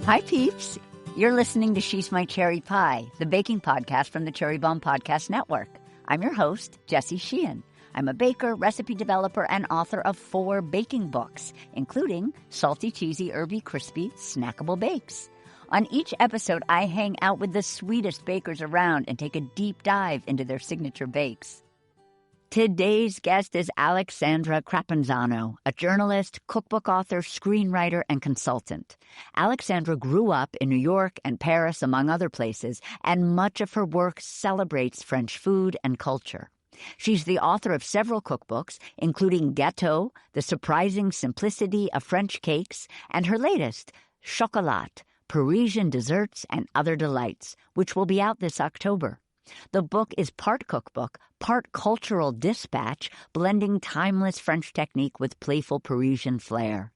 Hi, peeps. You're listening to She's My Cherry Pie, the baking podcast from the Cherry Bombe Podcast Network. I'm your host, Jessie Sheehan. I'm a baker, recipe developer, and author of 4 baking books, including Salty, Cheesy, Herby, Crispy, Snackable Bakes. On each episode, I hang out with the sweetest bakers around and take a deep dive into their signature bakes. Today's guest is Aleksandra Crapanzano, a journalist, cookbook author, screenwriter, and consultant. Aleksandra grew up in New York and Paris, among other places, and much of her work celebrates French food and culture. She's the author of several cookbooks, including Gâteau, The Surprising Simplicity of French Cakes, and her latest, Chocolat, Parisian Desserts and Other Delights, which will be out this October. The book is part cookbook, part cultural dispatch, blending timeless French technique with playful Parisian flair.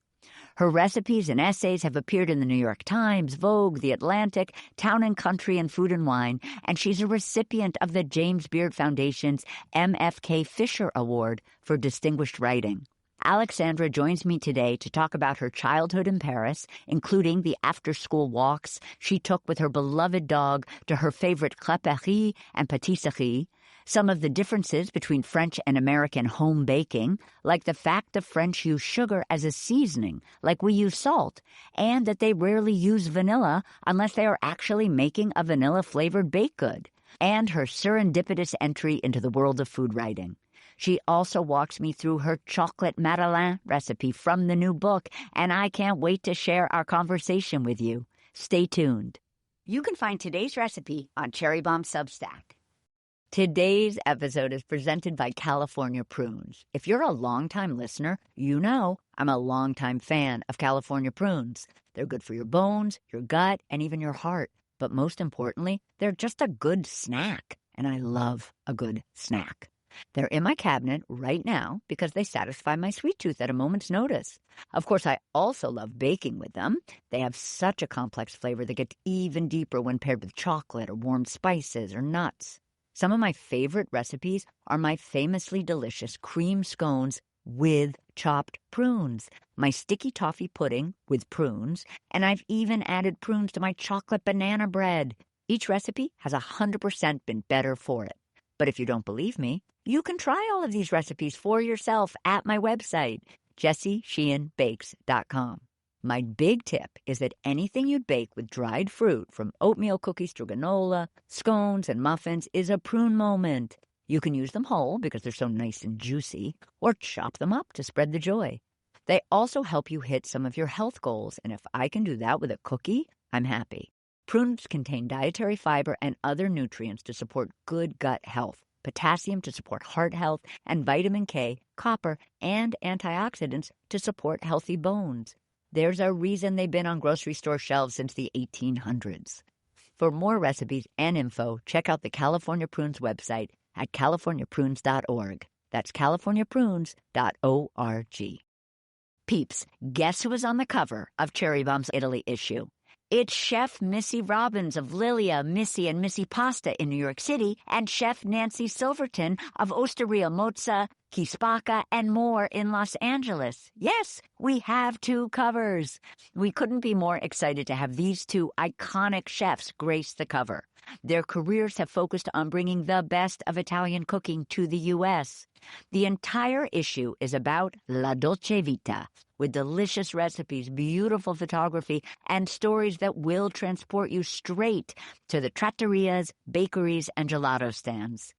Her recipes and essays have appeared in the New York Times, Vogue, The Atlantic, Town & Country, and Food & Wine, and she's a recipient of the James Beard Foundation's MFK Fisher Award for Distinguished Writing. Aleksandra joins me today to talk about her childhood in Paris, including the after-school walks she took with her beloved dog to her favorite crêperie and pâtisserie, some of the differences between French and American home baking, like the fact the French use sugar as a seasoning, like we use salt, and that they rarely use vanilla unless they are actually making a vanilla-flavored baked good, and her serendipitous entry into the world of food writing. She also walks me through her Chocolate Madeleines recipe from the new book, and I can't wait to share our conversation with you. Stay tuned. You can find today's recipe on Cherry Bombe Substack. Today's episode is presented by California Prunes. If you're a longtime listener, you know I'm a longtime fan of California Prunes. They're good for your bones, your gut, and even your heart. But most importantly, they're just a good snack, and I love a good snack. They're in my cabinet right now because they satisfy my sweet tooth at a moment's notice. Of course, I also love baking with them. They have such a complex flavor that gets even deeper when paired with chocolate or warm spices or nuts. Some of my favorite recipes are my famously delicious cream scones with chopped prunes, my sticky toffee pudding with prunes, and I've even added prunes to my chocolate banana bread. Each recipe has 100% been better for it. But if you don't believe me, you can try all of these recipes for yourself at my website, jessiesheehanbakes.com. My big tip is that anything you'd bake with dried fruit, from oatmeal cookies to granola, scones, and muffins, is a prune moment. You can use them whole because they're so nice and juicy, or chop them up to spread the joy. They also help you hit some of your health goals, and if I can do that with a cookie, I'm happy. Prunes contain dietary fiber and other nutrients to support good gut health, potassium to support heart health, and vitamin K, copper, and antioxidants to support healthy bones. There's a reason they've been on grocery store shelves since the 1800s. For more recipes and info, check out the California Prunes website at californiaprunes.org. That's californiaprunes.org. Peeps, guess who was on the cover of Cherry Bombe's Italy issue? It's Chef Missy Robbins of Lilia, Missy, and Missy Pasta in New York City, and Chef Nancy Silverton of Osteria Mozza, Chi Spacca, and more in Los Angeles. Yes, we have 2 covers. We couldn't be more excited to have these 2 iconic chefs grace the cover. Their careers have focused on bringing the best of Italian cooking to the U.S. The entire issue is about La Dolce Vita, with delicious recipes, beautiful photography, and stories that will transport you straight to the trattorias, bakeries, and gelato stands.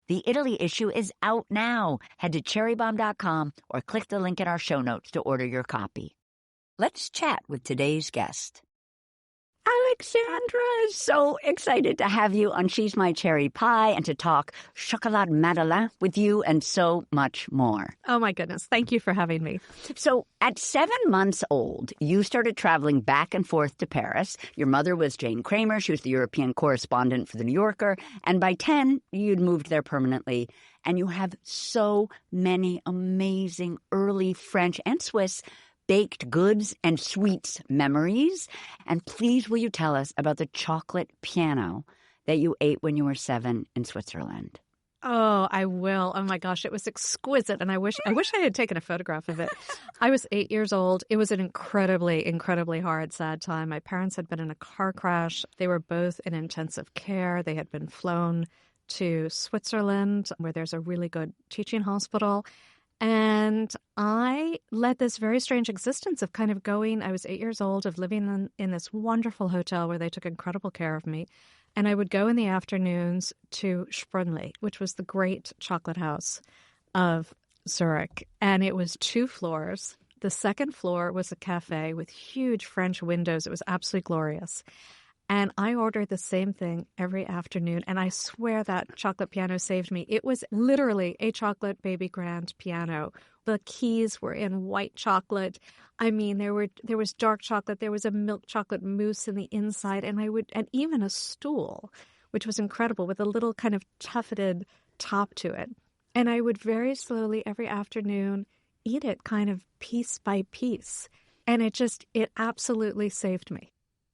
The Italy issue is out now. Head to cherrybombe.com or click the link in our show notes to order your copy. Let's chat with today's guest. Aleksandra, so excited to have you on She's My Cherry Pie and to talk Chocolate Madeleines with you and so much more. Oh, my goodness. Thank you for having me. So at 7 months old, you started traveling back and forth to Paris. Your mother was Jane Kramer. She was the European correspondent for The New Yorker. And by 10, you'd moved there permanently. And you have so many amazing early French and Swiss baked goods and sweets memories. And please, will you tell us about the chocolate piano that you ate when you were 7 in Switzerland? Oh, I will. Oh my gosh, it was exquisite. And I wish I had taken a photograph of it. I was 8 years old. It was an incredibly, incredibly hard, sad time. My parents had been in a car crash. They were both in intensive care. They had been flown to Switzerland, where there's a really good teaching hospital. And I led this very strange existence of kind of going, I was 8 years old, of living in this wonderful hotel where they took incredible care of me. And I would go in the afternoons to Sprüngli, which was the great chocolate house of Zurich. And it was 2 floors. The second floor was a cafe with huge French windows. It was absolutely glorious. And I ordered the same thing every afternoon. And I swear that chocolate piano saved me. It was literally a chocolate baby grand piano. The keys were in white chocolate. I mean, there was dark chocolate. There was a milk chocolate mousse in the inside. And even a stool, which was incredible, with a little kind of tufted top to it. And I would very slowly every afternoon eat it kind of piece by piece. And it absolutely saved me.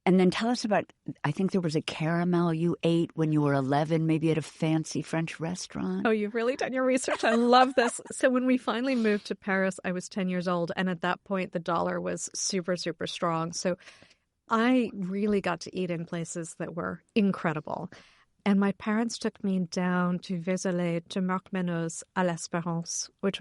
And then tell us about, I think there was a caramel you ate when you were 11, maybe at a fancy French restaurant. Oh, you've really done your research. I love this. So when we finally moved to Paris, I was 10 years old. And at that point, the dollar was super, super strong. So I really got to eat in places that were incredible. And my parents took me down to Vézelay, to Marc Menot's à l'Espérance, which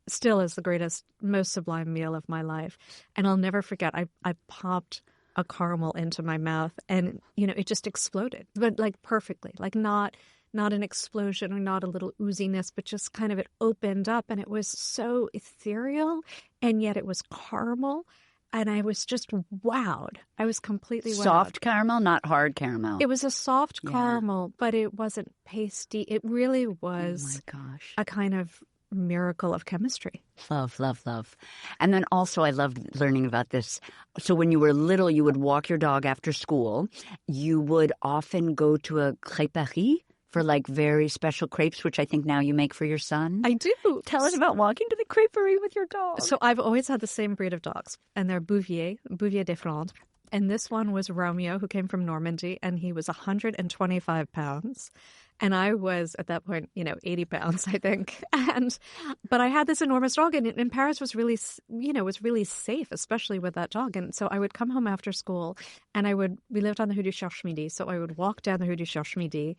still is the greatest, most sublime meal of my life. And I'll never forget, I popped a caramel into my mouth, and it just exploded, but like perfectly, like not an explosion or not a little ooziness, but just kind of it opened up, and it was so ethereal, and yet it was caramel, and I was just wowed. I was completely wowed. Soft caramel, not hard caramel. It was a soft caramel, but it wasn't pasty. It really was a kind of miracle of chemistry. Love, love, love. And then also I loved learning about this. So when you were little, you would walk your dog after school. You would often go to a crêperie for like very special crepes, which I think now you make for your son. I do. Tell us about walking to the crêperie with your dog. So I've always had the same breed of dogs, and they're Bouvier de Flandre. And this one was Romeo, who came from Normandy, and he was 125 pounds. And I was, at that point, 80 pounds, I think. But I had this enormous dog, and Paris was really, was really safe, especially with that dog. And so I would come home after school, and we lived on the Rue du Cherche-Midi, so I would walk down the Rue du Cherche-Midi.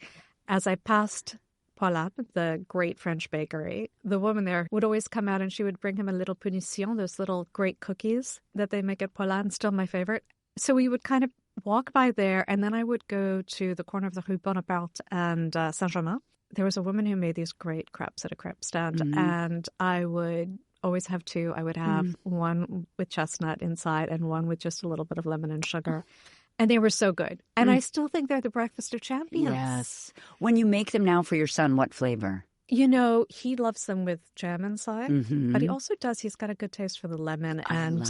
As I passed Chocolat, the great French bakery, the woman there would always come out, and she would bring him a little punition, those little great cookies that they make at Chocolat, and still my favorite. So we would kind of walk by there, and then I would go to the corner of the Rue Bonaparte and Saint-Germain. There was a woman who made these great crepes at a crepe stand, and I would always have 2. I would have one with chestnut inside and one with just a little bit of lemon and sugar. And they were so good. And I still think they're the breakfast of champions. Yes. When you make them now for your son, what flavor? He loves them with jam inside, but he also he's got a good taste for the lemon and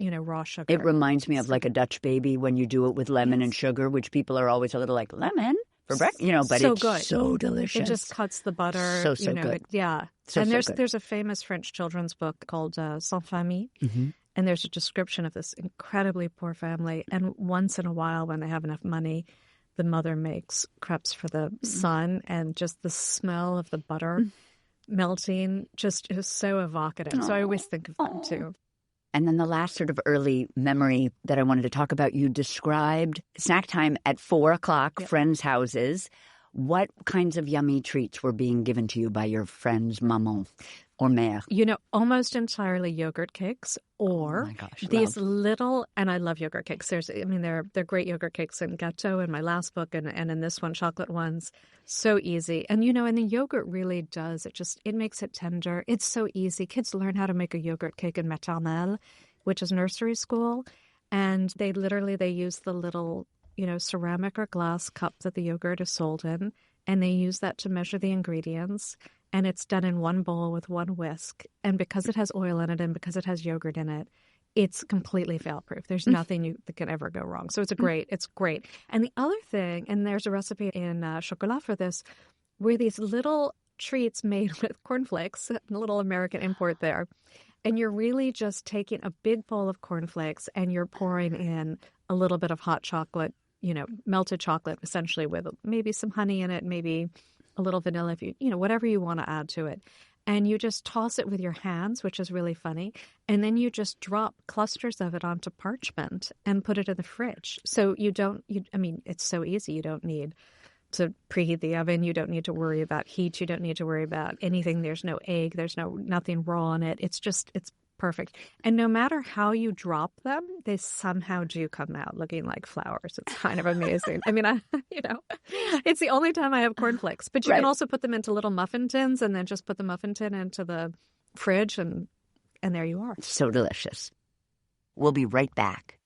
raw sugar. It reminds me of like a Dutch baby when you do it with lemon and sugar, which people are always a little like, lemon for breakfast, but so it's good. So delicious. It just cuts the butter. So good. And there's a famous French children's book called Sans Famille, and there's a description of this incredibly poor family, and once in a while when they have enough money, the mother makes crepes for the son, and just the smell of the butter melting just is so evocative. So I always think of them too. And then the last sort of early memory that I wanted to talk about, you described snack time at 4:00, friends' houses. What kinds of yummy treats were being given to you by your friends' maman or mère? Almost entirely yogurt cakes, or these little, and I love yogurt cakes. They're great yogurt cakes in Gâteau in my last book, and in this one, chocolate ones. So easy. And, and the yogurt really does. It makes it tender. It's so easy. Kids learn how to make a yogurt cake in maternelle, which is nursery school. And they use the little, ceramic or glass cup that the yogurt is sold in, and they use that to measure the ingredients. And it's done in one bowl with one whisk. And because it has oil in it and because it has yogurt in it, it's completely fail-proof. There's nothing that can ever go wrong. So it's great. And the other thing, and there's a recipe in Chocolat for this, were these little treats made with cornflakes, a little American import there. And you're really just taking a big bowl of cornflakes and you're pouring in a little bit of hot chocolate, melted chocolate, essentially with maybe some honey in it, maybe a little vanilla, if whatever you want to add to it. And you just toss it with your hands, which is really funny. And then you just drop clusters of it onto parchment and put it in the fridge. So it's so easy. You don't need to preheat the oven. You don't need to worry about heat. You don't need to worry about anything. There's no egg. There's nothing raw in it. It's perfect. And no matter how you drop them, they somehow do come out looking like flowers. It's kind of amazing. I mean, it's the only time I have cornflakes. But you can also put them into little muffin tins and then just put the muffin tin into the fridge and there you are. So delicious. We'll be right back.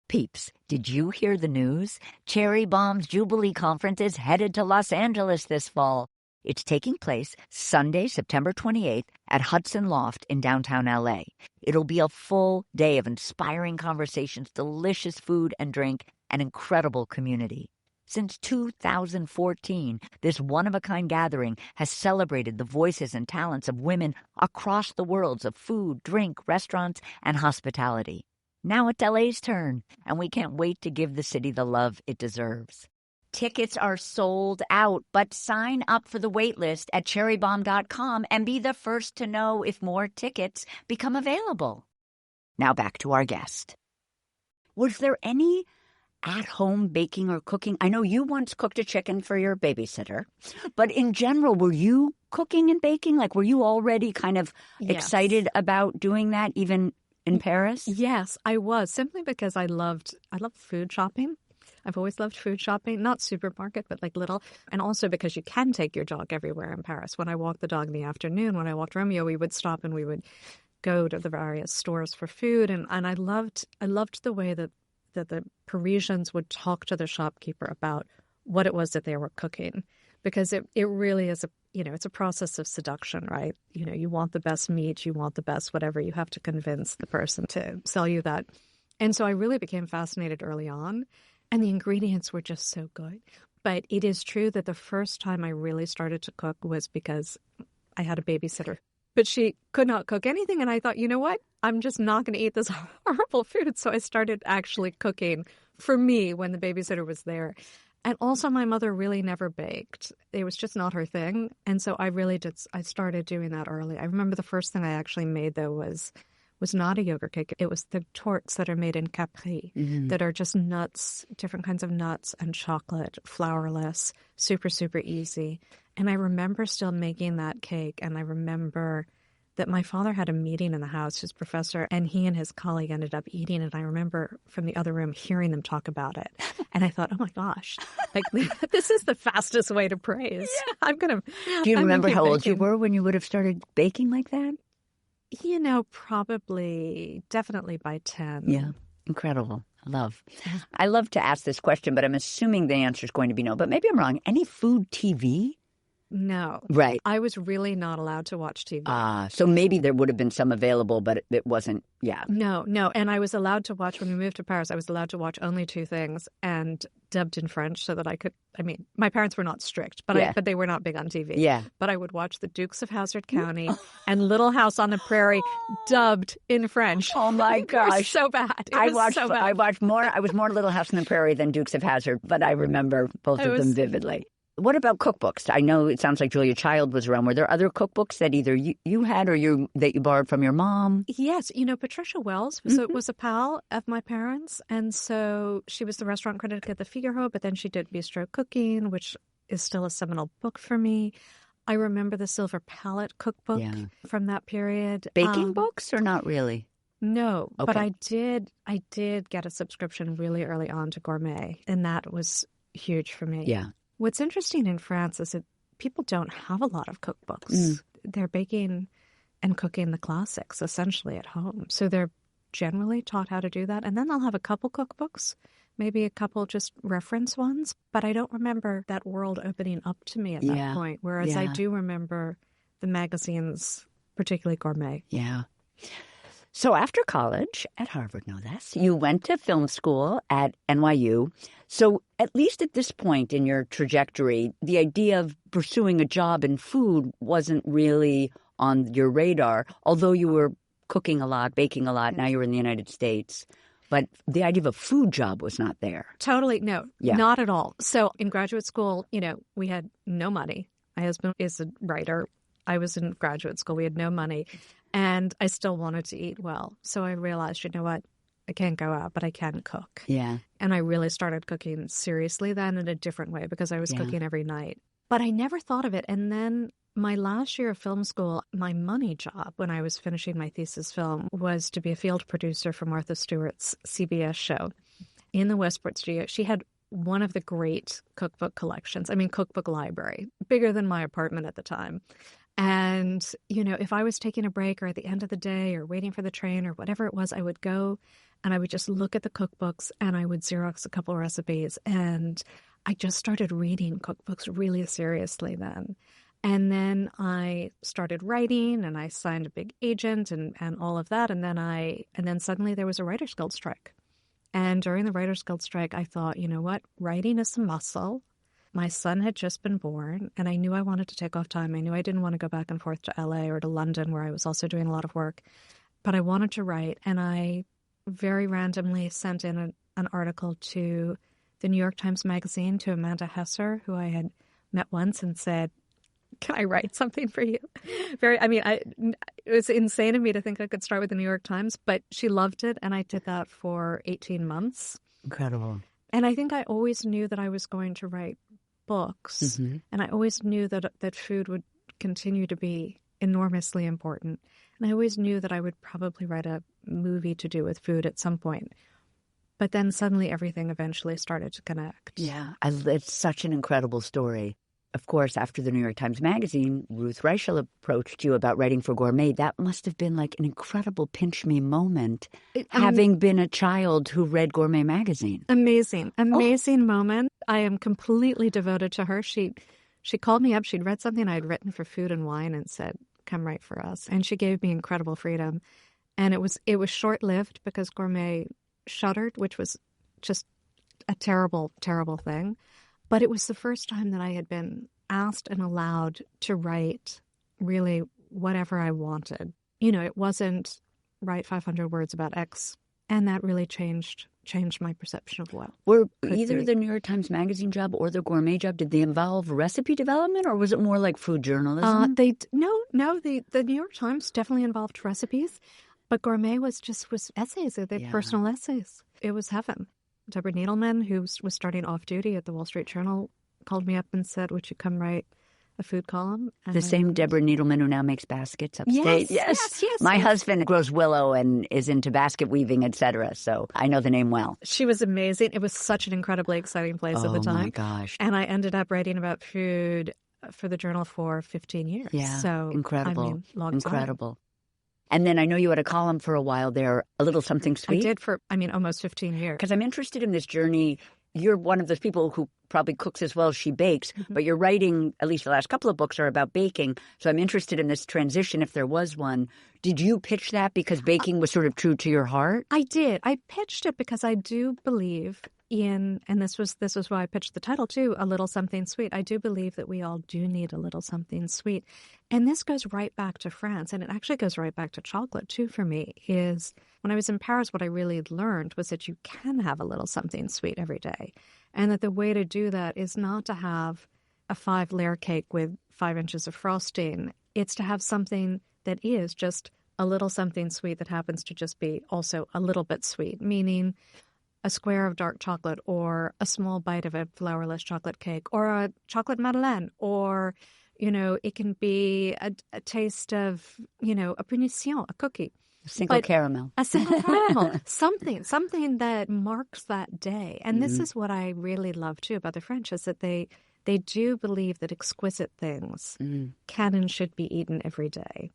Peeps, did you hear the news? Cherry Bombe's Jubilee Conference is headed to Los Angeles this fall. It's taking place Sunday, September 28th at Hudson Loft in downtown LA. It'll be a full day of inspiring conversations, delicious food and drink, and incredible community. Since 2014, this one-of-a-kind gathering has celebrated the voices and talents of women across the worlds of food, drink, restaurants, and hospitality. Now it's LA's turn, and we can't wait to give the city the love it deserves. Tickets are sold out, but sign up for the wait list at cherrybomb.com and be the first to know if more tickets become available. Now back to our guest. Was there any at-home baking or cooking? I know you once cooked a chicken for your babysitter, but in general, were you cooking and baking? Like, were you already kind of excited about doing that even in Paris? Yes, I was, simply because I loved food shopping. I've always loved food shopping, not supermarket, but like little. And also because you can take your dog everywhere in Paris. When I walked the dog in the afternoon, when I walked Romeo, we would stop and we would go to the various stores for food. And I loved the way that the Parisians would talk to the shopkeeper about what it was that they were cooking. Because it really is it's a process of seduction, right? You want the best meat, you want the best whatever. You have to convince the person to sell you that. And so I really became fascinated early on. And the ingredients were just so good. But it is true that the first time I really started to cook was because I had a babysitter. But she could not cook anything. And I thought, you know what? I'm just not going to eat this horrible food. So I started actually cooking for me when the babysitter was there. And also my mother really never baked. It was just not her thing. And so I started doing that early. I remember the first thing I actually made, though, was not a yogurt cake. It was the torts that are made in crêperie, that are just nuts, different kinds of nuts and chocolate, flourless, super, super easy. And I remember still making that cake. And I remember that my father had a meeting in the house, his professor, and he and his colleague ended up eating it. I remember from the other room hearing them talk about it. And I thought, oh my gosh, like this is the fastest way to praise. Yeah. Do you remember how old you were when you would have started baking like that? Definitely by 10. Yeah. Incredible. I love to ask this question, but I'm assuming the answer is going to be no. But maybe I'm wrong. Any food TV? No. Right. I was really not allowed to watch TV. So maybe there would have been some available, but it wasn't, No. And I was allowed to watch, when we moved to Paris, I was allowed to watch only two things and dubbed in French so that I could, my parents were not strict, but they were not big on TV. Yeah. But I would watch The Dukes of Hazzard County and Little House on the Prairie dubbed in French. Oh my gosh. So bad. I was more Little House on the Prairie than Dukes of Hazzard, but I remember both of them vividly. What about cookbooks? I know it sounds like Julia Child was around. Were there other cookbooks that either you had or that you borrowed from your mom? Yes. Patricia Wells was a pal of my parents. And so she was the restaurant critic at the Figaro, but then she did Bistro Cooking, which is still a seminal book for me. I remember the Silver Palette cookbook from that period. Baking books or not really? No, okay. But I did get a subscription really early on to Gourmet, and that was huge for me. Yeah. What's interesting in France is that people don't have a lot of cookbooks. They're baking and cooking the classics essentially at home. So they're generally taught how to do that. And then they'll have a couple cookbooks, maybe a couple just reference ones. But I don't remember that world opening up to me at that point. Whereas I do remember the magazines, particularly Gourmet. Yeah. So after college, at Harvard no less, you went to film school at NYU. So at least at this point in your trajectory, the idea of pursuing a job in food wasn't really on your radar, although you were cooking a lot, baking a lot. Now you're in the United States. But the idea of a food job was not there. Totally. No, not at all. So in graduate school, we had no money. My husband is a writer. I was in graduate school. We had no money. And I still wanted to eat well. So I realized, you know what? I can't go out, but I can cook. Yeah. And I really started cooking seriously then in a different way because I was cooking every night. But I never thought of it. And then my last year of film school, my money job when I was finishing my thesis film was to be a field producer for Martha Stewart's CBS show in the Westport studio. She had one of the great cookbook collections. I mean, cookbook library, bigger than my apartment at the time. And, you know, if I was taking a break or at the end of the day or waiting for the train or whatever it was, I would go and I would just look at the cookbooks and I would Xerox a couple of recipes. And I just started reading cookbooks really seriously then. And then I started writing and I signed a big agent and all of that. And then suddenly there was a Writers Guild strike. And during the Writers Guild strike, I thought, you know what? Writing is a muscle. My son had just been born, and I knew I wanted to take off time. I knew I didn't want to go back and forth to LA or to London, where I was also doing a lot of work. But I wanted to write, and I very randomly sent in an article to the New York Times Magazine to Amanda Hesser, who I had met once, and said, can I write something for you? It was insane of me to think I could start with the New York Times, but she loved it, and I did that for 18 months. Incredible. And I think I always knew that I was going to write books, and I always knew that food would continue to be enormously important. And I always knew that I would probably write a movie to do with food at some point. But then suddenly everything eventually started to connect. Yeah, it's such an incredible story. Of course, after the New York Times Magazine, Ruth Reichel approached you about writing for Gourmet. That must have been like an incredible pinch-me moment, having been a child who read Gourmet Magazine. Amazing moment. I am completely devoted to her. She called me up. She'd read something I had written for Food and Wine and said, come write for us. And she gave me incredible freedom. And it was short-lived because Gourmet shuttered, which was just a terrible, terrible thing. But it was the first time that I had been asked and allowed to write really whatever I wanted. You know, it wasn't write 500 words about X. And that really changed my perception of what. Were either the New York Times Magazine job or the Gourmet job, did they involve recipe development or was it more like food journalism? No, the New York Times definitely involved recipes. But Gourmet was essays, they personal essays. It was heaven. Deborah Needleman, who was starting off-duty at the Wall Street Journal, called me up and said, would you come write a food column? And the same Deborah Needleman who now makes baskets upstate? Yes. My husband grows willow and is into basket weaving, etc. So I know the name well. She was amazing. It was such an incredibly exciting place at the time. Oh, my gosh. And I ended up writing about food for the Journal for 15 years. Yeah, so, incredible. Long incredible. Time. And then I know you had a column for a while there, A Little Something Sweet. I did for, almost 15 years. Because I'm interested in this journey. You're one of those people who probably cooks as well as she bakes, but you're writing, at least the last couple of books are about baking. So I'm interested in this transition, if there was one. Did you pitch that because baking was sort of true to your heart? I did. I pitched it because I do believe in, and this was why I pitched the title too, A Little Something Sweet. I do believe that we all do need a little something sweet. And this goes right back to France, and it actually goes right back to chocolate too for me, is when I was in Paris, what I really learned was that you can have a little something sweet every day. And that the way to do that is not to have a 5-layer cake with 5 inches of frosting. It's to have something that is just a little something sweet that happens to just be also a little bit sweet, meaning a square of dark chocolate or a small bite of a flourless chocolate cake or a chocolate madeleine, or, you know, it can be a taste of, you know, a punition, a cookie. A single caramel. A single caramel. Something that marks that day. And this is what I really love, too, about the French, is that they do believe that exquisite things can and should be eaten every day.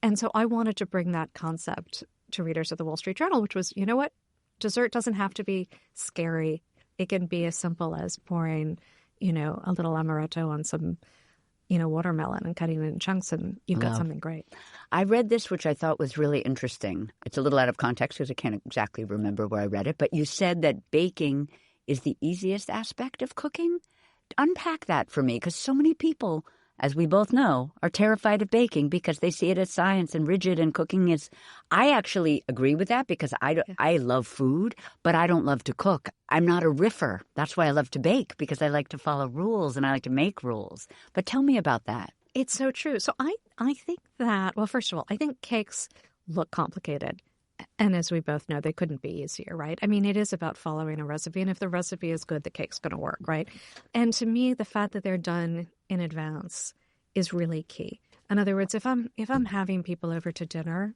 And so I wanted to bring that concept to readers of the Wall Street Journal, which was, you know what? Dessert doesn't have to be scary. It can be as simple as pouring, you know, a little amaretto on some, you know, watermelon and cutting it in chunks, and you've got something great. I read this, which I thought was really interesting. It's a little out of context because I can't exactly remember where I read it, but you said that baking is the easiest aspect of cooking. Unpack that for me, because so many people, as we both know, are terrified of baking because they see it as science and rigid, and cooking is. I actually agree with that because I love food, but I don't love to cook. I'm not a riffer. That's why I love to bake, because I like to follow rules and I like to make rules. But tell me about that. It's so true. So I think that, well, first of all, I think cakes look complicated. And as we both know, they couldn't be easier, right? I mean, it is about following a recipe. And if the recipe is good, the cake's going to work, right? And to me, the fact that they're done in advance is really key. In other words, if I'm having people over to dinner,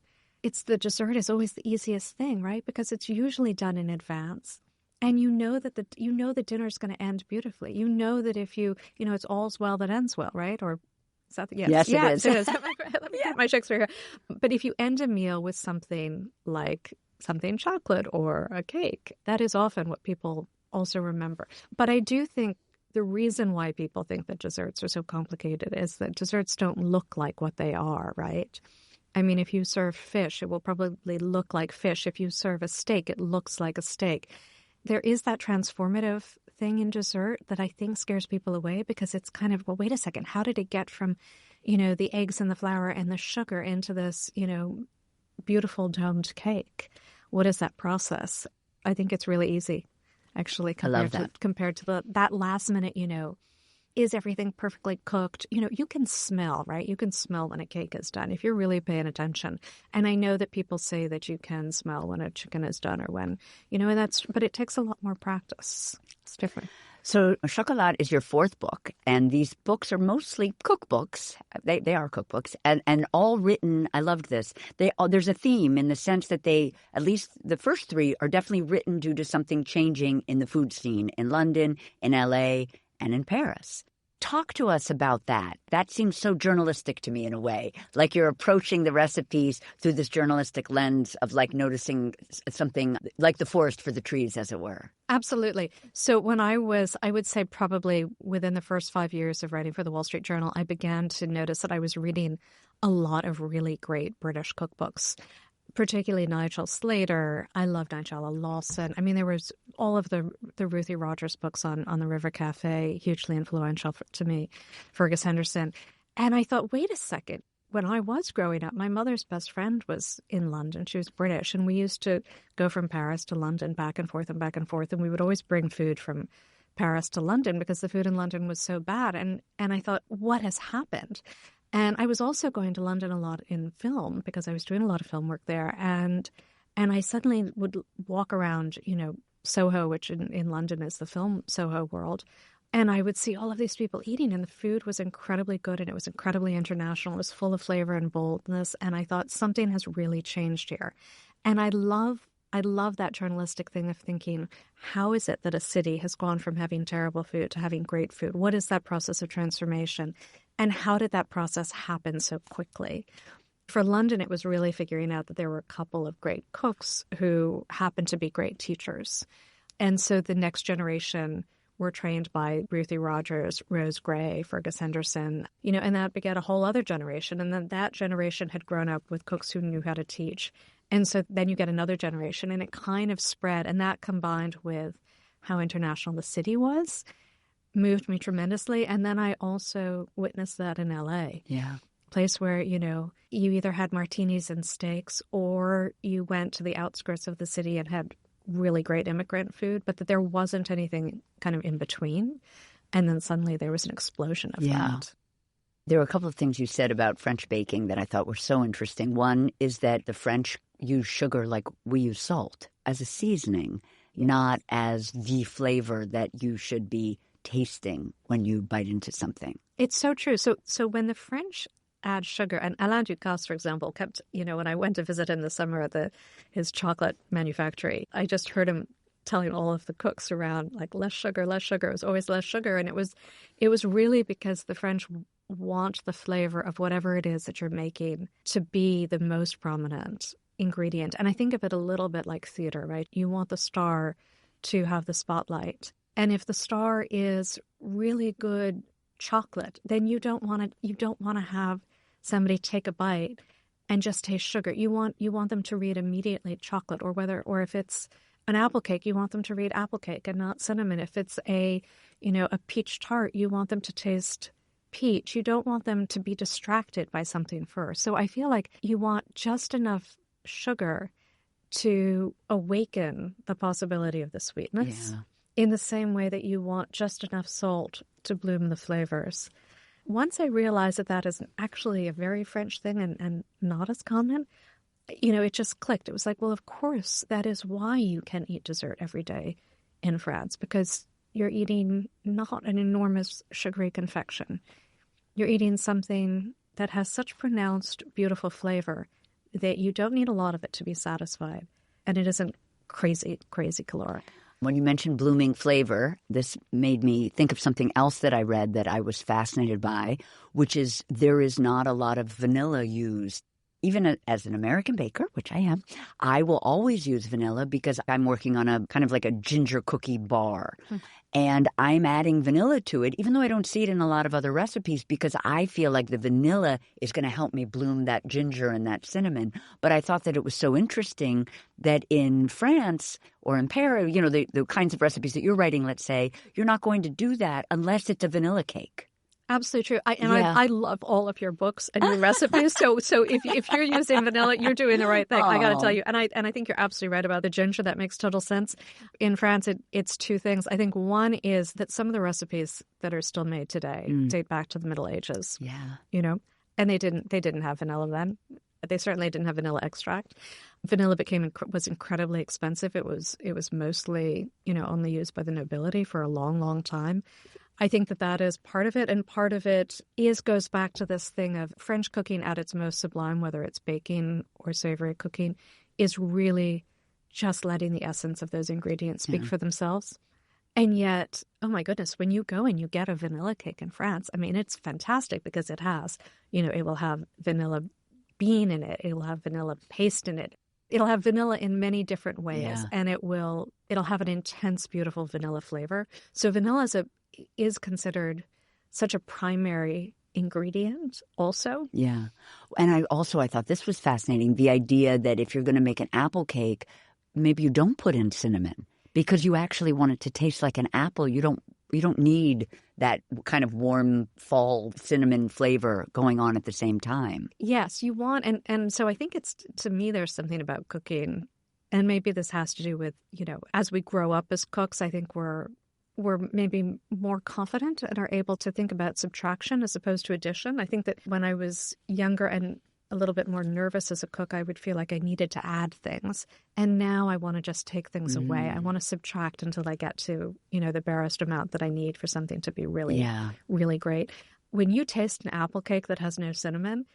the dessert is always the easiest thing, right? Because it's usually done in advance. And you know that the dinner is going to end beautifully. You know that if it's all's well that ends well, right? Or is that yes, yes, it is. Let me get my Shakespeare here. But if you end a meal with something like something chocolate or a cake, that is often what people also remember. But I do think the reason why people think that desserts are so complicated is that desserts don't look like what they are, right? I mean, if you serve fish, it will probably look like fish. If you serve a steak, it looks like a steak. There is that transformative thing in dessert that I think scares people away, because it's kind of, well, wait a second, how did it get from, the eggs and the flour and the sugar into this, beautiful domed cake? What is that process? I think it's really easy, actually, compared to that last minute, is everything perfectly cooked? You can smell, right? You can smell when a cake is done if you're really paying attention. And I know that people say that you can smell when a chicken is done, or when, but it takes a lot more practice. It's different. So Chocolat is your fourth book, and these books are mostly cookbooks. They are cookbooks, and all written. I loved this. There's a theme in the sense that at least the first three are definitely written due to something changing in the food scene in London, in LA, and in Paris. Talk to us about that. That seems so journalistic to me in a way, like you're approaching the recipes through this journalistic lens of like noticing something like the forest for the trees, as it were. Absolutely. So when I would say probably within the first 5 years of writing for the Wall Street Journal, I began to notice that I was reading a lot of really great British cookbooks, particularly Nigel Slater. I love Nigella Lawson. I mean, there was all of the Ruthie Rogers books on the River Cafe, hugely influential to me, Fergus Henderson. And I thought, wait a second. When I was growing up, my mother's best friend was in London. She was British, and we used to go from Paris to London back and forth. And we would always bring food from Paris to London because the food in London was so bad. And I thought, what has happened? And I was also going to London a lot in film because I was doing a lot of film work there. And I suddenly would walk around, Soho, which in London is the film Soho world. And I would see all of these people eating, and the food was incredibly good, and it was incredibly international. It was full of flavor and boldness. And I thought something has really changed here. And I love that journalistic thing of thinking, how is it that a city has gone from having terrible food to having great food? What is that process of transformation? And how did that process happen so quickly? For London, it was really figuring out that there were a couple of great cooks who happened to be great teachers. And so the next generation were trained by Ruthie Rogers, Rose Gray, Fergus Henderson, and that begat a whole other generation. And then that generation had grown up with cooks who knew how to teach. And so then you get another generation, and it kind of spread. And that combined with how international the city was moved me tremendously. And then I also witnessed that in LA. Yeah. Place where, you either had martinis and steaks, or you went to the outskirts of the city and had really great immigrant food, but that there wasn't anything kind of in between. And then suddenly there was an explosion of that. There were a couple of things you said about French baking that I thought were so interesting. One is that the French use sugar like we use salt as a seasoning, not as the flavor that you should be tasting when you bite into something. It's so true. So when the French add sugar, and Alain Ducasse, for example, kept, when I went to visit him this summer at his chocolate manufactory, I just heard him telling all of the cooks around, like, less sugar, less sugar. It was always less sugar. And it was really because the French want the flavor of whatever it is that you're making to be the most prominent ingredient. And I think of it a little bit like theater, right? You want the star to have the spotlight. And if the star is really good chocolate, then you don't want to have somebody take a bite and just taste sugar. You want them to read immediately chocolate, or if it's an apple cake, you want them to read apple cake and not cinnamon. If it's a peach tart, you want them to taste peach, you don't want them to be distracted by something first. So I feel like you want just enough sugar to awaken the possibility of the sweetness in the same way that you want just enough salt to bloom the flavors. Once I realized that that is actually a very French thing and not as common, it just clicked. It was like, well, of course, that is why you can eat dessert every day in France, because you're eating not an enormous sugary confection. You're eating something that has such pronounced, beautiful flavor that you don't need a lot of it to be satisfied. And it isn't crazy, crazy caloric. When you mentioned blooming flavor, this made me think of something else that I read that I was fascinated by, which is there is not a lot of vanilla used. Even as an American baker, which I am, I will always use vanilla because I'm working on a kind of like a ginger cookie bar. And I'm adding vanilla to it, even though I don't see it in a lot of other recipes, because I feel like the vanilla is going to help me bloom that ginger and that cinnamon. But I thought that it was so interesting that in France or in Paris, the kinds of recipes that you're writing, let's say, you're not going to do that unless it's a vanilla cake. Absolutely true. I love all of your books and your recipes. So if you're using vanilla, you're doing the right thing. I got to tell you. And I think you're absolutely right about the ginger. That makes total sense. In France, it's two things. I think one is that some of the recipes that are still made today date back to the Middle Ages. Yeah. And they didn't have vanilla then. They certainly didn't have vanilla extract. Vanilla was incredibly expensive. It was mostly only used by the nobility for a long, long time. I think that is part of it, and part of it goes back to this thing of French cooking at its most sublime, whether it's baking or savory cooking, is really just letting the essence of those ingredients speak for themselves. And yet, oh my goodness, when you go and you get a vanilla cake in France, I mean, it's fantastic because it has, it will have vanilla bean in it, it will have vanilla paste in it. It'll have vanilla in many different ways, and it'll have an intense, beautiful vanilla flavor. So vanilla is considered such a primary ingredient also. Yeah. And I thought this was fascinating, the idea that if you're going to make an apple cake, maybe you don't put in cinnamon because you actually want it to taste like an apple. You don't need that kind of warm fall cinnamon flavor going on at the same time. Yes, you want, and so I think to me, there's something about cooking, and maybe this has to do with, as we grow up as cooks, I think we're maybe more confident and are able to think about subtraction as opposed to addition. I think that when I was younger and a little bit more nervous as a cook, I would feel like I needed to add things. And now I want to just take things away. I want to subtract until I get to, the barest amount that I need for something to be really, really great. When you taste an apple cake that has no cinnamon,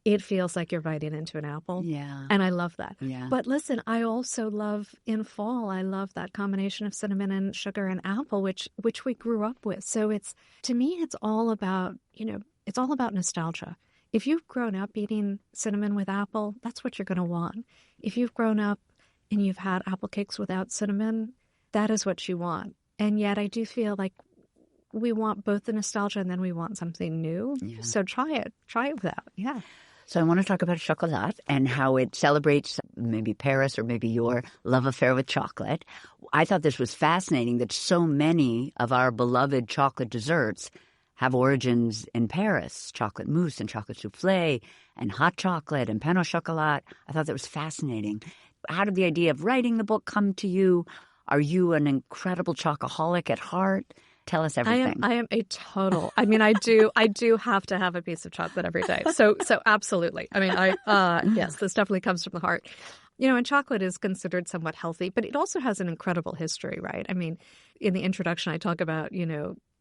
it feels like you're biting into an apple. Yeah. And I love that. Yeah. But listen, I also love in fall, I love that combination of cinnamon and sugar and apple, which we grew up with. So to me, it's all about, it's all about nostalgia. If you've grown up eating cinnamon with apple, that's what you're going to want. If you've grown up and you've had apple cakes without cinnamon, that is what you want. And yet I do feel like we want both the nostalgia and then we want something new. Yeah. So try it without. Yeah. So I want to talk about Chocolat and how it celebrates maybe Paris or maybe your love affair with chocolate. I thought this was fascinating that so many of our beloved chocolate desserts have origins in Paris. Chocolate mousse and chocolate soufflé and hot chocolate and pain au chocolat. I thought that was fascinating. How did the idea of writing the book come to you? Are you an incredible chocoholic at heart? Tell us everything. I am a total. I mean, I do have to have a piece of chocolate every day. So absolutely. I mean, yes, this definitely comes from the heart. And chocolate is considered somewhat healthy, but it also has an incredible history, right? I mean, in the introduction, I talk about,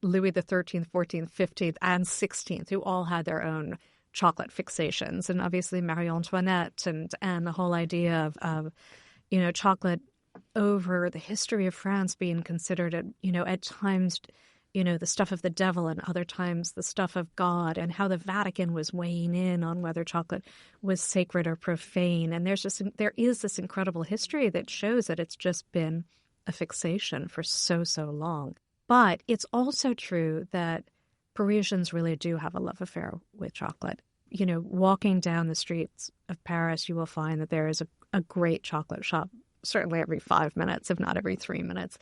Louis the 13th, 14th, 15th, and 16th, who all had their own chocolate fixations. And obviously Marie Antoinette and the whole idea of chocolate over the history of France being considered at times, the stuff of the devil and other times the stuff of God, and how the Vatican was weighing in on whether chocolate was sacred or profane. And there is this incredible history that shows that it's just been a fixation for so long. But it's also true that Parisians really do have a love affair with chocolate. Walking down the streets of Paris, you will find that there is a great chocolate shop, certainly every 5 minutes, if not every 3 minutes.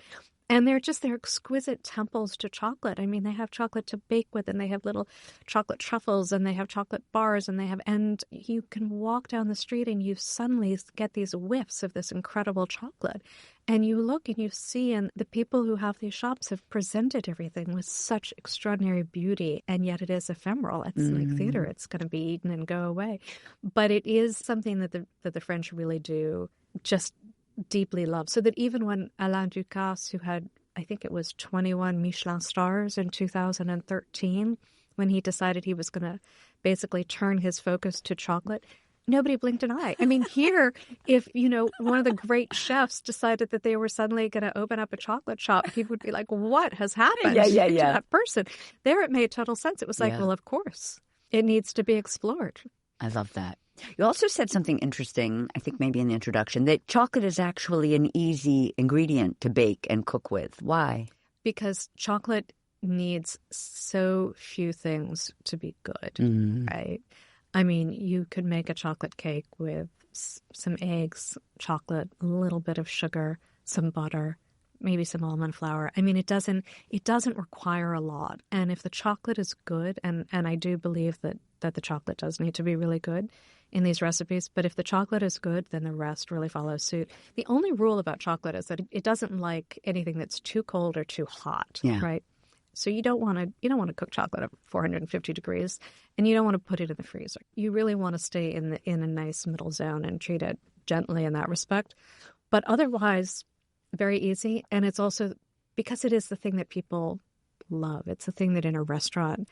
And they're exquisite temples to chocolate. I mean, they have chocolate to bake with, and they have little chocolate truffles, and they have chocolate bars, and you can walk down the street and you suddenly get these whiffs of this incredible chocolate. And you look and you see, and the people who have these shops have presented everything with such extraordinary beauty, and yet it is ephemeral. It's like theater. It's going to be eaten and go away. But it is something that the French really do just deeply love. So that even when Alain Ducasse, who had, I think it was 21 Michelin stars in 2013, when he decided he was going to basically turn his focus to chocolate, nobody blinked an eye. I mean, here, if, one of the great chefs decided that they were suddenly going to open up a chocolate shop, people would be like, what has happened to that person? There, it made total sense. It was like, well, of course, it needs to be explored. I love that. You also said something interesting, I think maybe in the introduction, that chocolate is actually an easy ingredient to bake and cook with. Why? Because chocolate needs so few things to be good, right? I mean, you could make a chocolate cake with some eggs, chocolate, a little bit of sugar, some butter, maybe some almond flour. I mean, it doesn't require a lot. And if the chocolate is good, and I do believe that the chocolate does need to be really good in these recipes, but if the chocolate is good, then the rest really follows suit. The only rule about chocolate is that it doesn't like anything that's too cold or too hot, right? So you don't want to cook chocolate at 450 degrees, and you don't want to put it in the freezer. You really want to stay in a nice middle zone and treat it gently in that respect. But otherwise, very easy. And it's also because it is the thing that people love. It's the thing that in a restaurant,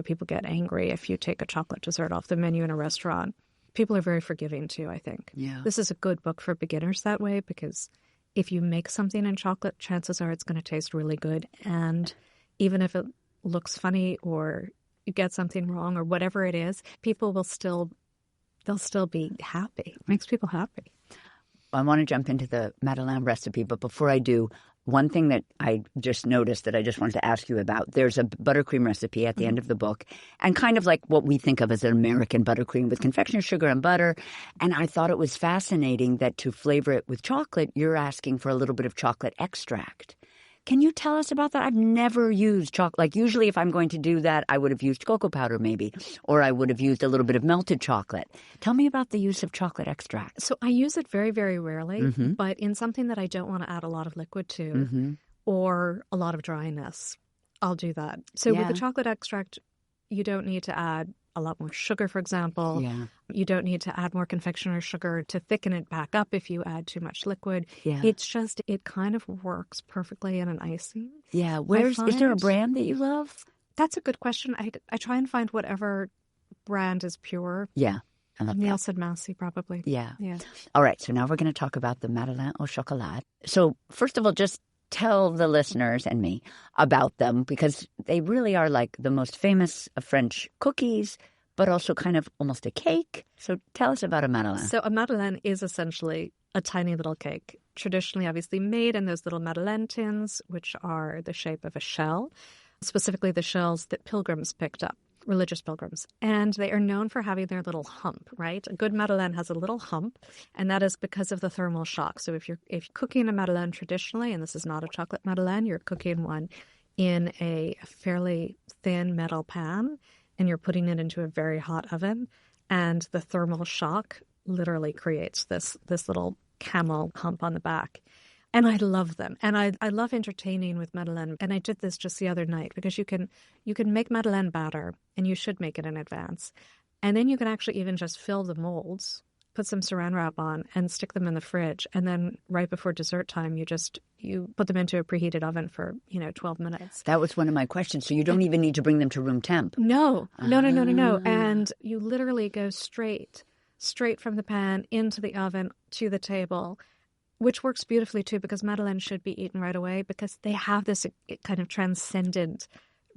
people get angry if you take a chocolate dessert off the menu in a restaurant. People are very forgiving too, I think. Yeah. This is a good book for beginners that way, because if you make something in chocolate, chances are it's going to taste really good. And even if it looks funny or you get something wrong or whatever it is, people will still be happy. It makes people happy. I want to jump into the Madeleine recipe, but before I do, one thing that I just noticed that I just wanted to ask you about, there's a buttercream recipe at the end of the book, and kind of like what we think of as an American buttercream with confectioner's sugar and butter. And I thought it was fascinating that to flavor it with chocolate, you're asking for a little bit of chocolate extract. Can you tell us about that? I've never used chocolate. Like usually if I'm going to do that, I would have used cocoa powder maybe, or I would have used a little bit of melted chocolate. Tell me about the use of chocolate extract. So I use it very, very rarely, but in something that I don't want to add a lot of liquid to or a lot of dryness, I'll do that. So with the chocolate extract, you don't need to add a lot more sugar, for example. Yeah. You don't need to add more confectioner's sugar to thicken it back up if you add too much liquid. Yeah. It's just, it kind of works perfectly in an icing. Yeah. Is there a brand that you love? That's a good question. I try and find whatever brand is pure. Yeah. I love Nielsen said Massey, probably. Yeah. All right. So now we're going to talk about the Madeleine au chocolat. So first of all, just tell the listeners and me about them, because they really are like the most famous of French cookies, but also kind of almost a cake. So tell us about a Madeleine. So a Madeleine is essentially a tiny little cake, traditionally obviously made in those little Madeleine tins, which are the shape of a shell, specifically the shells that pilgrims picked up. Religious pilgrims. And they are known for having their little hump, right? A good Madeleine has a little hump, and that is because of the thermal shock. So if you're cooking a Madeleine traditionally, and this is not a chocolate Madeleine, you're cooking one in a fairly thin metal pan, and you're putting it into a very hot oven, and the thermal shock literally creates this little camel hump on the back. And I love them. And I love entertaining with Madeleine. And I did this just the other night, because you can make Madeleine batter, and you should make it in advance. And then you can actually even just fill the molds, put some saran wrap on, and stick them in the fridge. And then right before dessert time, you put them into a preheated oven for 12 minutes. That was one of my questions. So you don't even need to bring them to room temp. No. And you literally go straight from the pan into the oven to the table, which works beautifully too, because Madeleine should be eaten right away, because they have this kind of transcendent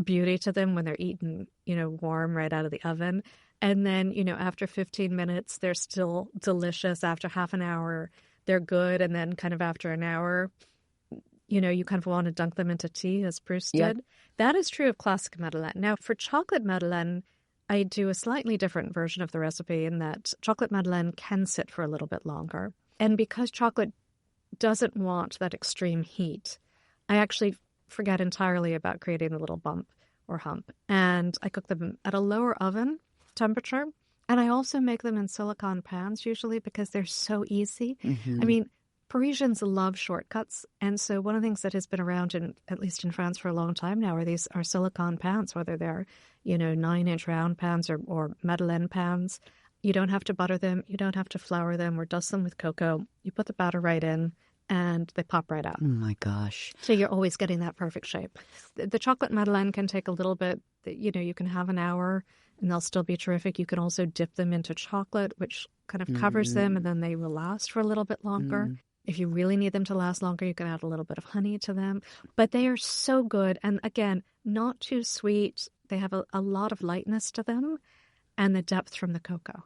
beauty to them when they're eaten, warm right out of the oven. And then, after 15 minutes, they're still delicious. After half an hour, they're good. And then kind of after an hour, you kind of want to dunk them into tea, as Bruce did. That is true of classic Madeleine. Now, for chocolate Madeleine, I do a slightly different version of the recipe, in that chocolate Madeleine can sit for a little bit longer. And because chocolate doesn't want that extreme heat, I actually forget entirely about creating the little bump or hump. And I cook them at a lower oven temperature. And I also make them in silicone pans usually because they're so easy. Mm-hmm. I mean, Parisians love shortcuts. And so one of the things that has been around, at least in France for a long time now, are silicone pans, whether they're, 9-inch round pans or Madeleine pans. You don't have to butter them. You don't have to flour them or dust them with cocoa. You put the batter right in and they pop right out. Oh, my gosh. So you're always getting that perfect shape. The chocolate Madeleine can take a little bit. You can have an hour and they'll still be terrific. You can also dip them into chocolate, which kind of covers them, and then they will last for a little bit longer. If you really need them to last longer, you can add a little bit of honey to them. But they are so good. And again, not too sweet. They have a lot of lightness to them and the depth from the cocoa.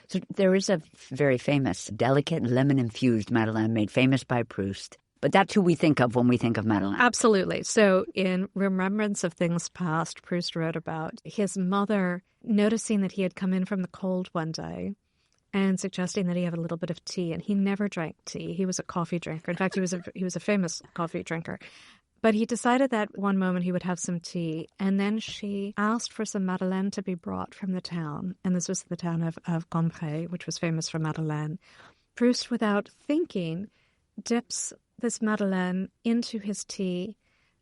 So there is a very famous, delicate lemon-infused Madeleine made famous by Proust. But that's who we think of when we think of Madeleine. Absolutely. So in Remembrance of Things Past, Proust wrote about his mother noticing that he had come in from the cold one day and suggesting that he have a little bit of tea. And he never drank tea. He was a coffee drinker. In fact, he was a famous coffee drinker. But he decided that one moment he would have some tea. And then she asked for some Madeleine to be brought from the town. And this was the town of Bombe, which was famous for Madeleine. Proust, without thinking, dips this Madeleine into his tea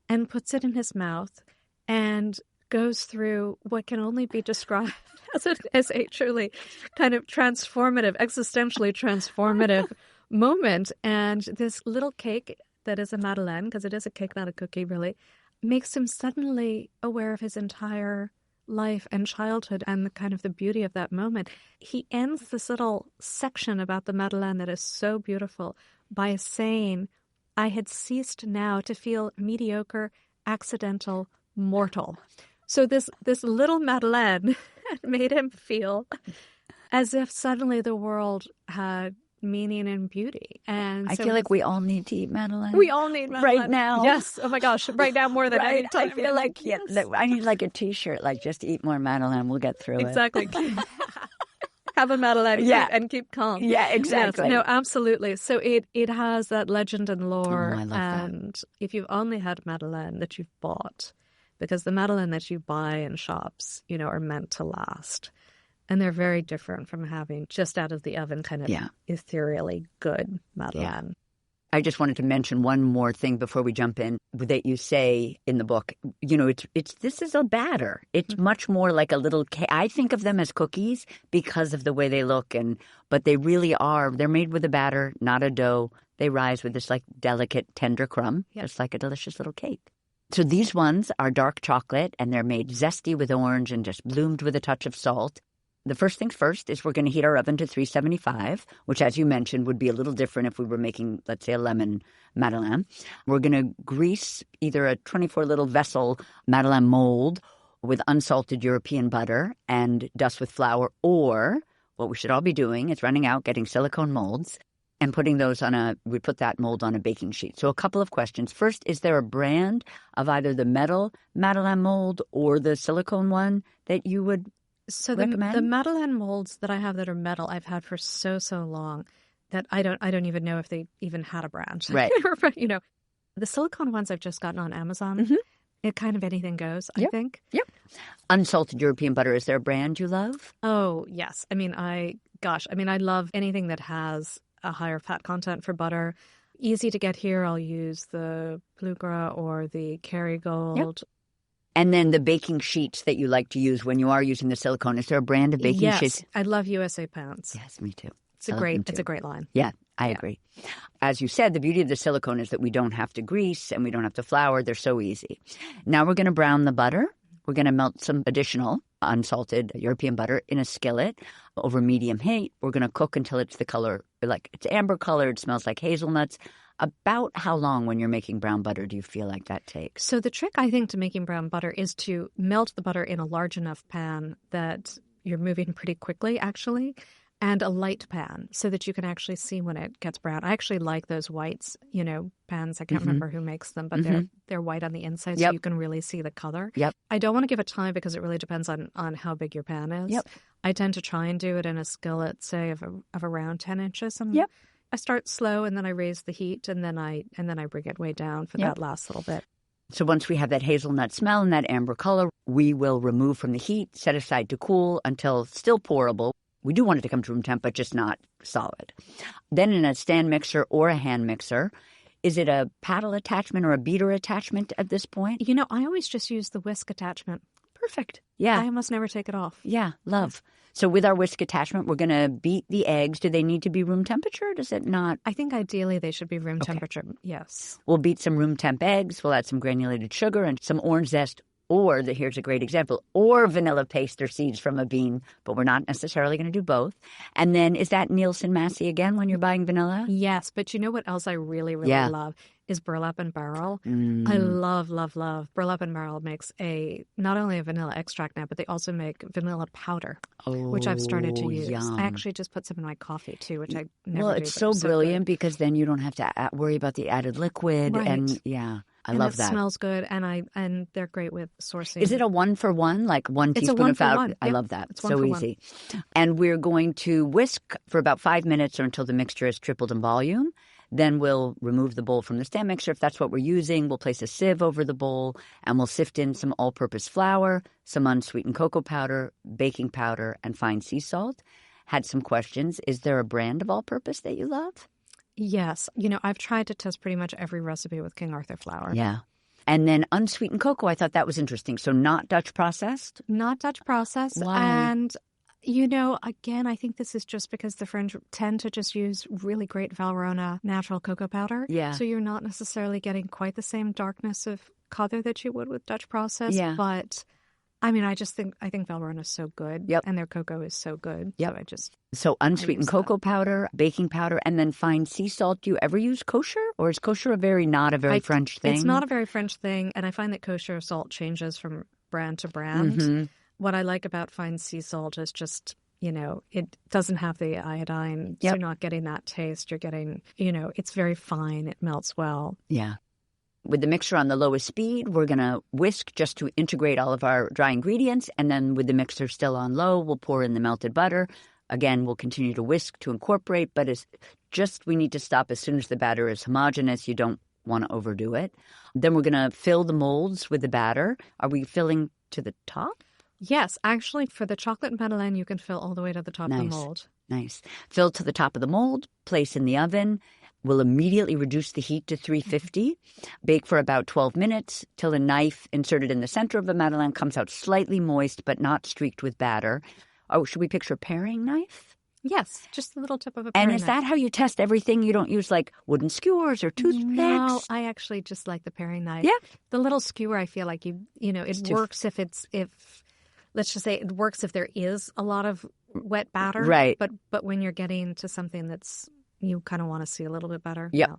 and puts it in his mouth and goes through what can only be described as a truly kind of transformative, existentially transformative moment. And this little cake that is a Madeleine, because it is a cake, not a cookie, really, makes him suddenly aware of his entire life and childhood and the kind of the beauty of that moment. He ends this little section about the Madeleine that is so beautiful by saying, "I had ceased now to feel mediocre, accidental, mortal." So this little Madeleine made him feel as if suddenly the world had meaning and beauty. And I feel like we all need to eat Madeleine. We all need Madeleine. Right now. Yes. Oh my gosh. Right now more than any time. I feel like, I need like a T-shirt, like just eat more Madeleine. We'll get through it. Exactly. Have a Madeleine and keep calm. Yeah, exactly. Yes, no, absolutely. So it has that legend and lore. I love and that. If you've only had Madeleine that you've bought, because the Madeleine that you buy in shops, are meant to last. And they're very different from having just out of the oven kind of ethereally good Madeleine. Yeah. I just wanted to mention one more thing before we jump in that you say in the book. This is a batter. It's much more like a little cake. I think of them as cookies because of the way they look, but they really are. They're made with a batter, not a dough. They rise with this like delicate, tender crumb, just like a delicious little cake. So these ones are dark chocolate, and they're made zesty with orange and just bloomed with a touch of salt. The first things first is we're going to heat our oven to 375, which, as you mentioned, would be a little different if we were making, let's say, a lemon Madeleine. We're going to grease either a 24-little vessel Madeleine mold with unsalted European butter and dust with flour, or what we should all be doing is running out, getting silicone molds, and putting those we put that mold on a baking sheet. So a couple of questions. First, is there a brand of either the metal Madeleine mold or the silicone one that you would recommend? The Madeleine molds that I have that are metal, I've had for so long that I don't even know if they even had a brand. Right. The silicone ones I've just gotten on Amazon. Mm-hmm. It kind of anything goes, I think. Yep. Unsalted European butter, is there a brand you love? Oh, yes. I love anything that has a higher fat content for butter. Easy to get here. I'll use the Blue Gras or the Kerrygold. Yep. And then the baking sheets that you like to use when you are using the silicone. Is there a brand of baking sheets? Yes, I love USA Pants. Yes, me too. It's a great line. Yeah, I agree. As you said, the beauty of the silicone is that we don't have to grease and we don't have to flour. They're so easy. Now we're going to brown the butter. We're going to melt some additional unsalted European butter in a skillet over medium heat. We're going to cook until it's the color, like it's amber colored, smells like hazelnuts. About how long when you're making brown butter do you feel like that takes? So the trick, I think, to making brown butter is to melt the butter in a large enough pan that you're moving pretty quickly, actually, and a light pan so that you can actually see when it gets brown. I actually like those whites, pans. I can't remember who makes them, but they're white on the inside so you can really see the color. Yep. I don't want to give a time because it really depends on how big your pan is. Yep. I tend to try and do it in a skillet, say, of around 10 inches. And, I start slow and then I raise the heat and then I bring it way down for that last little bit. So once we have that hazelnut smell and that amber color, we will remove from the heat, set aside to cool until still pourable. We do want it to come to room temp, but just not solid. Then in a stand mixer or a hand mixer, is it a paddle attachment or a beater attachment at this point? You know, I always just use the whisk attachment. Perfect. Yeah. I almost never take it off. Yeah, love. So with our whisk attachment, we're going to beat the eggs. Do they need to be room temperature? Does it not? I think ideally they should be room temperature. Yes. We'll beat some room temp eggs. We'll add some granulated sugar and some orange zest. Or, here's a great example, or vanilla paste or seeds from a bean, but we're not necessarily going to do both. And then is that Nielsen Massey again when you're buying vanilla? Yes, but you know what else I really, really love is burlap and barrel. I love, love, love. Burlap and barrel makes not only a vanilla extract now, but they also make vanilla powder, which I've started to use. Yum. I actually just put some in my coffee too, which I never do. Well, it's so brilliant because then you don't have to worry about the added liquid. Right. And I love that. It smells good, and they're great with sourcing. Is it a 1-for-1? Like one teaspoon of powder? I love that. It's so easy. And we're going to whisk for about 5 minutes or until the mixture is tripled in volume. Then we'll remove the bowl from the stand mixer. If that's what we're using, we'll place a sieve over the bowl and we'll sift in some all-purpose flour, some unsweetened cocoa powder, baking powder, and fine sea salt. Had some questions. Is there a brand of all-purpose that you love? Yes. You know, I've tried to test pretty much every recipe with King Arthur flour. Yeah. And then unsweetened cocoa, I thought that was interesting. So not Dutch processed? Not Dutch processed. Why? And, you know, again, I think this is just because the French tend to just use really great Valrhona natural cocoa powder. Yeah. So you're not necessarily getting quite the same darkness of color that you would with Dutch processed. Yeah. But I mean, I think Valrhona is so good. Yep. And their cocoa is so good. Yep. So unsweetened cocoa powder, baking powder, and then fine sea salt. Do you ever use kosher? Or is kosher not a very French thing? It's not a very French thing. And I find that kosher salt changes from brand to brand. Mm-hmm. What I like about fine sea salt is just, you know, it doesn't have the iodine. So you're not getting that taste. You're getting, you know, it's very fine. It melts well. Yeah. With the mixer on the lowest speed, we're going to whisk just to integrate all of our dry ingredients. And then with the mixer still on low, we'll pour in the melted butter. Again, we'll continue to whisk to incorporate, but we need to stop as soon as the batter is homogeneous. You don't want to overdo it. Then we're going to fill the molds with the batter. Are we filling to the top? Yes. Actually, for the chocolate Madeleine, you can fill all the way to the top of the mold. Nice. Fill to the top of the mold, place in the oven. We'll immediately reduce the heat to 350. Bake for about 12 minutes till a knife inserted in the center of the Madeleine comes out slightly moist but not streaked with batter. Oh, should we picture a paring knife? Yes, just the little tip of a paring knife. And is that how you test everything? You don't use like wooden skewers or toothpicks? No, I actually just like the paring knife. Yeah. The little skewer, I feel like it works if let's just say it works if there is a lot of wet batter. Right. But when you're getting to something that's you kind of want to see a little bit better. Yep. Yeah.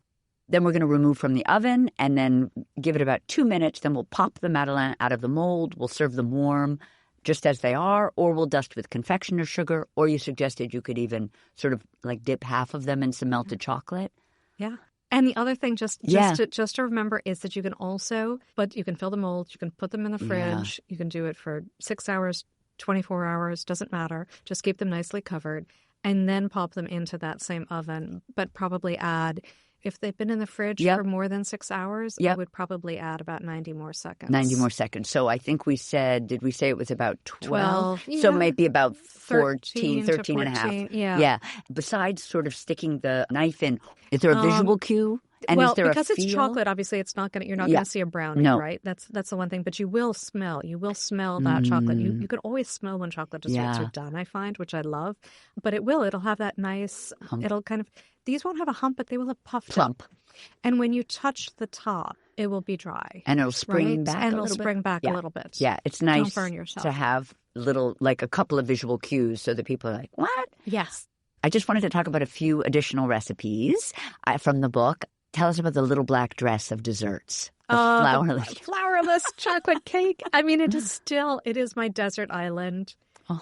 Then we're going to remove from the oven and then give it about 2 minutes. Then we'll pop the Madeleine out of the mold. We'll serve them warm just as they are, or we'll dust with confectioner's sugar, or you suggested you could even sort of like dip half of them in some melted chocolate. Yeah. And the other thing just to remember is that you can fill the mold, you can put them in the fridge, you can do it for 6 hours, 24 hours, doesn't matter. Just keep them nicely covered. And then pop them into that same oven, but probably add, if they've been in the fridge for more than 6 hours, I would probably add about 90 more seconds. 90 more seconds. So I think did we say it was about 12? Yeah. So maybe about 13 14. and a half. Yeah. Besides sort of sticking the knife in, is there a visual cue? And is there because it's feel? Chocolate, obviously you're not going to see a brownie, right? That's the one thing. But you will smell that chocolate. You can always smell when chocolate desserts are done, I find, which I love. But it'll have that nice, it'll kind of, these won't have a hump, but they will have puffed plump. Up. And when you touch the top, it will be dry. And it'll spring back a little bit. Yeah, it's nice Don't burn yourself. to have a couple of visual cues so that people are like, what? Yes. I just wanted to talk about a few additional recipes from the book. Tell us about the little black dress of desserts. The flourless chocolate cake. I mean, it is my desert island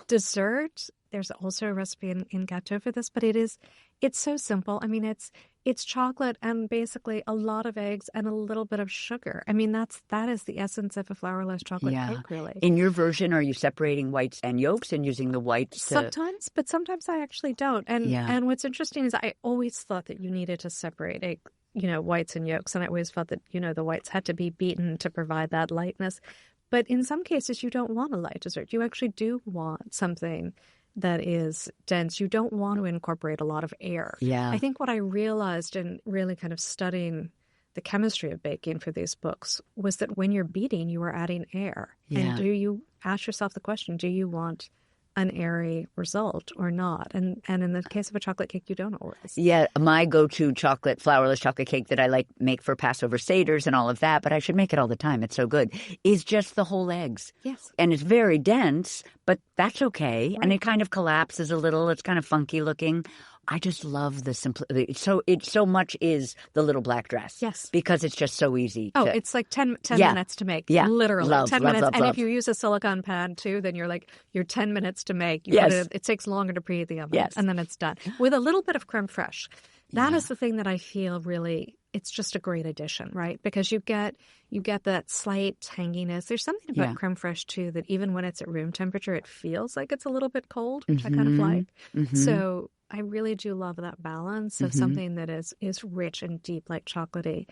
dessert. There's also a recipe in Gâteau for this, but it's so simple. I mean, it's It's chocolate and basically a lot of eggs and a little bit of sugar. I mean, that is the essence of a flourless chocolate cake, really. In your version, are you separating whites and yolks and using the whites? Sometimes, but sometimes I actually don't. And what's interesting is I always thought that you needed to separate whites and yolks, and I always felt that, the whites had to be beaten to provide that lightness. But in some cases, you don't want a light dessert. You actually do want something that is dense. You don't want to incorporate a lot of air. Yeah. I think what I realized in really kind of studying the chemistry of baking for these books was that when you're beating, you are adding air. Yeah. And do you ask yourself the question, do you want an airy result or not? And in the case of a chocolate cake, you don't always. Yeah, my go-to flourless chocolate cake that I make for Passover Seders and all of that, but I should make it all the time. It's so good, is just the whole eggs. Yes. And it's very dense, but that's okay. Right. And it kind of collapses a little. It's kind of funky looking. I just love the simplicity. So much is the little black dress. Yes. Because it's just so easy. It's like 10 minutes to make. Yeah. Literally. Love, 10 love, minutes. love, and love. if you use a silicone pan too, then you're 10 minutes to make. Yes. It takes longer to preheat the oven. Yes. And then it's done. With a little bit of creme fraiche. That is the thing that I feel really, it's just a great addition, right? Because you get that slight tanginess. There's something about creme fraiche too that even when it's at room temperature, it feels like it's a little bit cold, which I kind of like. Mm-hmm. So I really do love that balance of something that is rich and deep, like chocolatey,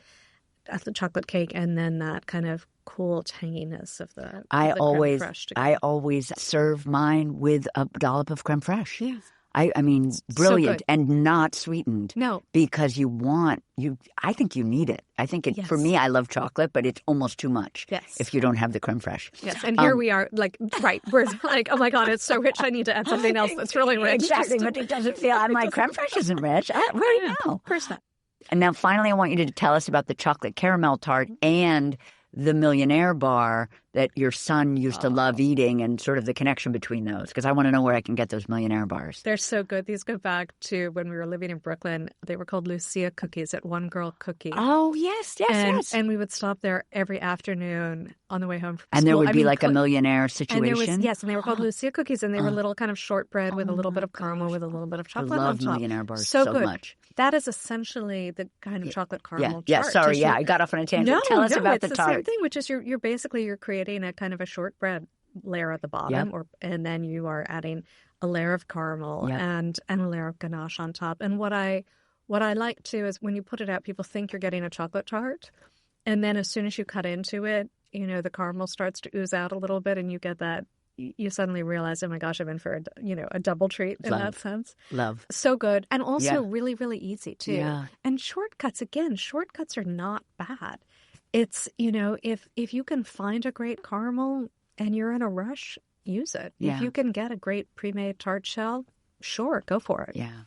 the chocolate cake, and then that kind of cool tanginess of the creme fraiche. I always serve mine with a dollop of creme fraiche. Yeah. I mean, brilliant, so and not sweetened. No. Because I think you need it. I think for me, I love chocolate, but it's almost too much. Yes. If you don't have the creme fraiche. Yes. And here we are, we're like, oh my God, it's so rich. I need to add something else that's really rich. Exactly. But it doesn't feel, I'm like, creme fraiche isn't rich. Where do you know? Of course not. And now finally, I want you to tell us about the chocolate caramel tart and the Millionaire bar that your son used to love eating, and sort of the connection between those, because I want to know where I can get those Millionaire bars. They're so good. These go back to when we were living in Brooklyn. They were called Lucia cookies at One Girl Cookie. Oh, yes. And we would stop there every afternoon on the way home from and school. there would be a Millionaire situation? And they were called Lucia cookies, and they were little kind of shortbread with a little bit of caramel with a little bit of chocolate on top. I love Millionaire bars so good. Much. That is essentially the kind of chocolate caramel tart. Yeah, sorry, I got off on a tangent. Tell us about the tart. It's the same thing, which is you're creating a kind of a shortbread layer at the bottom, and then you are adding a layer of caramel and a layer of ganache on top. And what I like too is when you put it out, people think you're getting a chocolate tart, and then as soon as you cut into it, the caramel starts to ooze out a little bit, and you get that. You suddenly realize, oh my gosh, I've been for a double treat in that sense. Love. So good. And also really, really easy too. Yeah. And shortcuts are not bad. It's, if you can find a great caramel and you're in a rush, use it. Yeah. If you can get a great pre-made tart shell, sure, go for it. Yeah.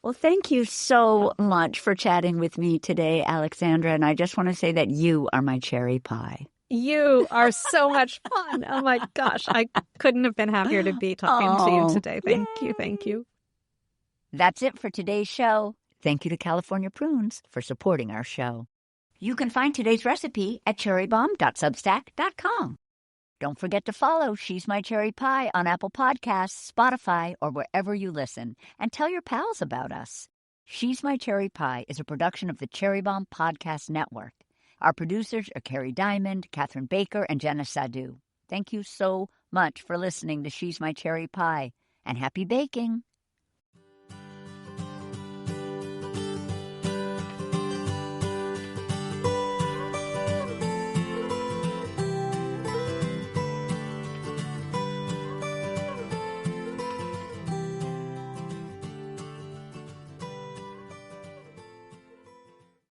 Well, thank you so much for chatting with me today, Aleksandra. And I just want to say that you are my cherry pie. You are so much fun. Oh my gosh. I couldn't have been happier to be talking to you today. Thank you. Thank you. That's it for today's show. Thank you to California Prunes for supporting our show. You can find today's recipe at cherrybomb.substack.com. Don't forget to follow She's My Cherry Pie on Apple Podcasts, Spotify, or wherever you listen. And tell your pals about us. She's My Cherry Pie is a production of the Cherry Bomb Podcast Network. Our producers are Carrie Diamond, Catherine Baker, and Jenna Sadu. Thank you so much for listening to She's My Cherry Pie, and happy baking!